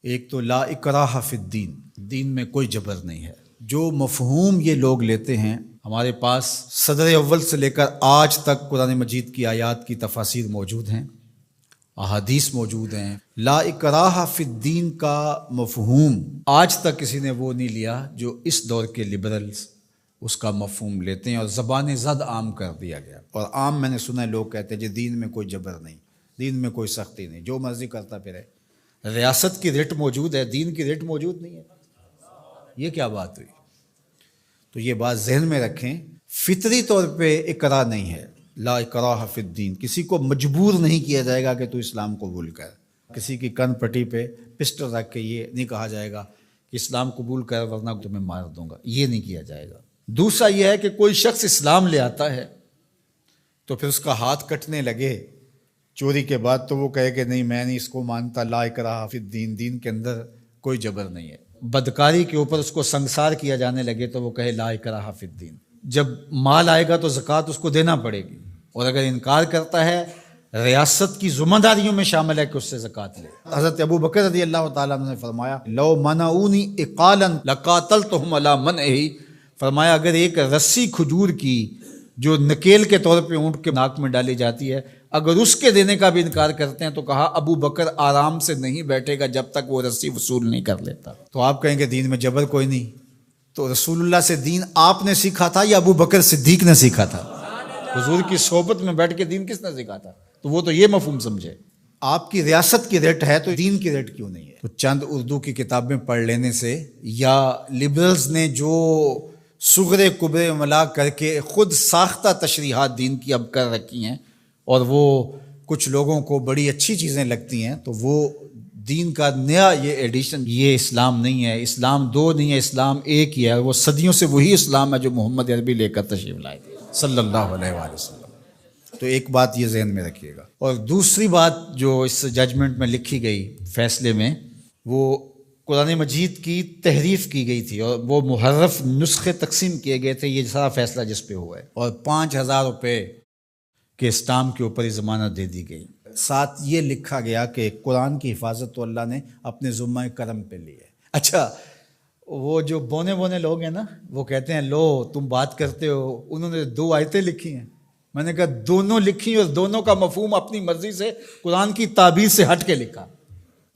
ایک تو لا اکراہ فی الدین، دین میں کوئی جبر نہیں ہے۔ جو مفہوم یہ لوگ لیتے ہیں، ہمارے پاس صدر اول سے لے کر آج تک قرآن مجید کی آیات کی تفاسیر موجود ہیں، احادیث موجود ہیں۔ لا اکراہ فی الدین کا مفہوم آج تک کسی نے وہ نہیں لیا جو اس دور کے لبرلز اس کا مفہوم لیتے ہیں، اور زبان زد عام کر دیا گیا۔ اور عام میں نے سنا ہے لوگ کہتے ہیں جی دین میں کوئی جبر نہیں، دین میں کوئی سختی نہیں، جو مرضی کرتا پھرے۔ ریاست کی ریٹ موجود ہے، دین کی ریٹ موجود نہیں ہے، یہ کیا بات ہوئی؟ تو یہ بات ذہن میں رکھیں، فطری طور پہ اکراہ نہیں ہے۔ لا اکراہ فی الدین، کسی کو مجبور نہیں کیا جائے گا کہ تو اسلام قبول کر۔ کسی کی کن پٹی پہ پسٹل رکھ کے یہ نہیں کہا جائے گا کہ اسلام قبول کر ورنہ تمہیں مار دوں گا، یہ نہیں کیا جائے گا۔ دوسرا یہ ہے کہ کوئی شخص اسلام لے آتا ہے تو پھر اس کا ہاتھ کٹنے لگے چوری کے بعد، تو وہ کہے کہ نہیں میں نہیں اس کو مانتا، لا اکراہ فی الدین، دین کے اندر کوئی جبر نہیں ہے۔ بدکاری کے اوپر اس کو سنگسار کیا جانے لگے تو وہ کہے لا اکراہ فی الدین۔ جب مال آئے گا تو زکوٰۃ اس کو دینا پڑے گی، اور اگر انکار کرتا ہے ریاست کی ذمہ داریوں میں شامل ہے کہ اس سے زکوٰۃ لے۔ حضرت ابو بکر رضی اللہ تعالیٰ عنہ نے فرمایا لو منعونی اقالا لقاتلتہم علی منعہ، فرمایا اگر ایک رسی کھجور کی جو نکیل کے طور پہ اونٹ کے ناک میں ڈالی جاتی ہے، اگر اس کے دینے کا بھی انکار کرتے ہیں تو کہا ابو بکر آرام سے نہیں بیٹھے گا جب تک وہ رسی وصول نہیں کر لیتا۔ تو آپ کہیں گے دین میں جبر کوئی نہیں، تو رسول اللہ سے دین آپ نے سیکھا تھا یا ابو بکر صدیق نے سیکھا تھا؟ حضور کی صحبت میں بیٹھ کے دین کس نے سیکھا تھا؟ تو وہ تو یہ مفہوم سمجھے، آپ کی ریاست کی ریٹ ہے تو دین کی ریٹ کیوں نہیں ہے؟ تو چند اردو کی کتابیں پڑھ لینے سے یا لبرلز نے جو صغرے کبرے ملا کر کے خود ساختہ تشریحات دین کی اب کر رکھی ہیں، اور وہ کچھ لوگوں کو بڑی اچھی چیزیں لگتی ہیں، تو وہ دین کا نیا یہ ایڈیشن، یہ اسلام نہیں ہے، اسلام دو نہیں ہے، اسلام ایک ہی ہے، وہ صدیوں سے وہی اسلام ہے جو محمد عربی لے کر تشریف لائے صلی اللہ علیہ وآلہ وسلم۔ تو ایک بات یہ ذہن میں رکھیے گا۔ اور دوسری بات جو اس ججمنٹ میں لکھی گئی، فیصلے میں، وہ قرآن مجید کی تحریف کی گئی تھی اور وہ محرف نسخے تقسیم کیے گئے تھے، یہ سارا فیصلہ جس پہ ہوا ہے، اور 5,000 روپے کے اسٹامپ کے اوپر ہی ضمانت دے دی گئی۔ ساتھ یہ لکھا گیا کہ قرآن کی حفاظت تو اللہ نے اپنے ذمہ کرم پہ لی ہے۔ اچھا، وہ جو بونے بونے لوگ ہیں نا، وہ کہتے ہیں لو تم بات کرتے ہو، انہوں نے 2 آیتیں لکھی ہیں۔ میں نے کہا دونوں لکھی اور دونوں کا مفہوم اپنی مرضی سے قرآن کی تعبیر سے ہٹ کے لکھا۔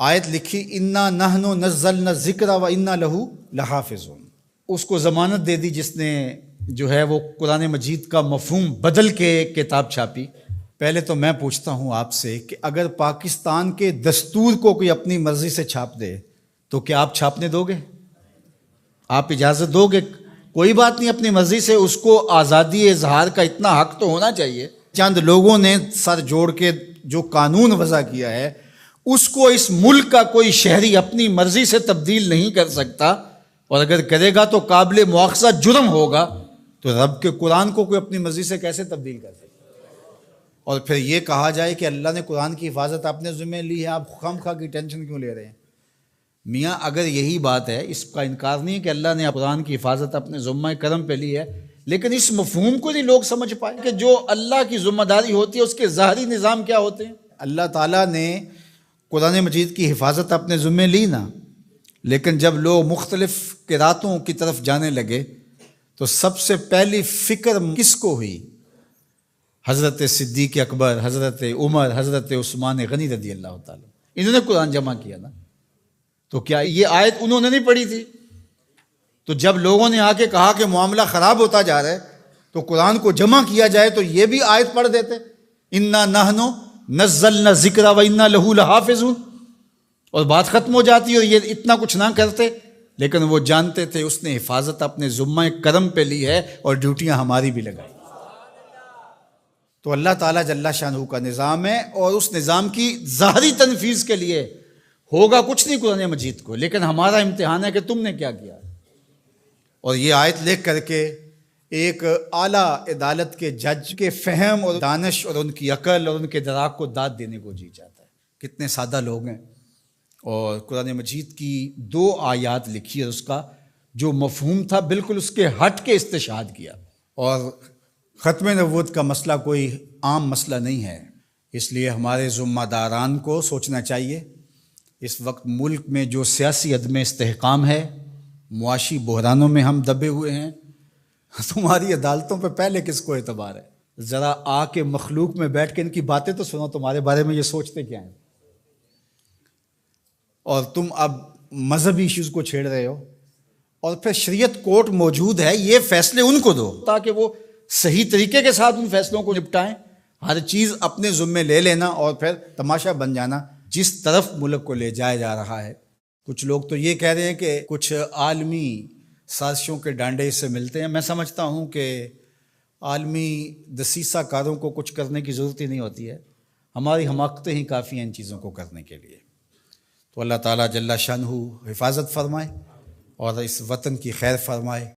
آیت لکھی انا نحن نزلنا الذکر و انا لہ لحافظون، اس کو ضمانت دے دی جس نے جو ہے وہ قرآن مجید کا مفہوم بدل کے کتاب چھاپی۔ پہلے تو میں پوچھتا ہوں آپ سے کہ اگر پاکستان کے دستور کو کوئی اپنی مرضی سے چھاپ دے تو کیا آپ چھاپنے دو گے؟ آپ اجازت دو گے؟ کوئی بات نہیں، اپنی مرضی سے، اس کو آزادی اظہار کا اتنا حق تو ہونا چاہیے۔ چند لوگوں نے سر جوڑ کے جو قانون وضع کیا ہے اس کو اس ملک کا کوئی شہری اپنی مرضی سے تبدیل نہیں کر سکتا، اور اگر کرے گا تو قابل مواخذہ جرم ہوگا، تو رب کے قرآن کو کوئی اپنی مرضی سے کیسے تبدیل کر سکتا؟ اور پھر یہ کہا جائے کہ اللہ نے قرآن کی حفاظت اپنے ذمہ لی ہے، آپ خام خواہ کی ٹینشن کیوں لے رہے ہیں؟ میاں اگر یہی بات ہے، اس کا انکار نہیں ہے کہ اللہ نے قرآن کی حفاظت اپنے ذمہ کرم پہ لی ہے، لیکن اس مفہوم کو نہیں لوگ سمجھ پائے کہ جو اللہ کی ذمہ داری ہوتی ہے اس کے ظاہری نظام کیا ہوتے ہیں۔ اللہ تعالیٰ نے قرآن مجید کی حفاظت اپنے ذمہ لی نا، لیکن جب لوگ مختلف قراتوں کی طرف جانے لگے تو سب سے پہلی فکر کس کو ہوئی؟ حضرت صدیق اکبر، حضرت عمر، حضرت عثمان غنی رضی اللہ تعالیٰ، انہوں نے قرآن جمع کیا نا۔ تو کیا یہ آیت انہوں نے نہیں پڑھی تھی؟ تو جب لوگوں نے آ کے کہا کہ معاملہ خراب ہوتا جا رہا ہے تو قرآن کو جمع کیا جائے تو یہ بھی آیت پڑھ دیتے، انا نحن نزلنا الذکر و انا لہ لحافظون، اور بات ختم ہو جاتی، اور یہ اتنا کچھ نہ کرتے۔ لیکن وہ جانتے تھے اس نے حفاظت اپنے ذمہ کرم پہ لی ہے اور ڈیوٹیاں ہماری بھی لگائی۔ تو اللہ تعالیٰ جل شانہ کا نظام ہے، اور اس نظام کی ظاہری تنفیذ کے لیے ہوگا کچھ نہیں قرآن مجید کو، لیکن ہمارا امتحان ہے کہ تم نے کیا کیا۔ اور یہ آیت لکھ کر کے ایک اعلیٰ عدالت کے جج کے فہم اور دانش اور ان کی عقل اور ان کے دراک کو داد دینے کو جی چاہتا ہے۔ کتنے سادہ لوگ ہیں، اور قرآن مجید کی 2 آیات لکھی اور اس کا جو مفہوم تھا بالکل اس کے ہٹ کے استشہاد کیا۔ اور ختم نبوت کا مسئلہ کوئی عام مسئلہ نہیں ہے، اس لیے ہمارے ذمہ داران کو سوچنا چاہیے، اس وقت ملک میں جو سیاسی عدم استحکام ہے، معاشی بحرانوں میں ہم دبے ہوئے ہیں، تمہاری عدالتوں پہ پہلے کس کو اعتبار ہے؟ ذرا آ کے مخلوق میں بیٹھ کے ان کی باتیں تو سنو، تمہارے بارے میں یہ سوچتے کیا ہیں؟ اور تم اب مذہبی ایشوز کو چھیڑ رہے ہو، اور پھر شریعت کورٹ موجود ہے، یہ فیصلے ان کو دو تاکہ وہ صحیح طریقے کے ساتھ ان فیصلوں کو نپٹائیں۔ ہر چیز اپنے ذمے لے لینا اور پھر تماشا بن جانا جس طرف ملک کو لے جایا جا رہا ہے۔ کچھ لوگ تو یہ کہہ رہے ہیں کہ کچھ عالمی سازشوں کے ڈانڈے اس سے ملتے ہیں۔ میں سمجھتا ہوں کہ عالمی دسیسہ کاروں کو کچھ کرنے کی ضرورت ہی نہیں ہوتی ہے، ہماری حماقتیں ہی کافی ہیں ان چیزوں کو کرنے کے لیے۔ تو اللہ تعالیٰ جل شانہ حفاظت فرمائے اور اس وطن کی خیر فرمائے۔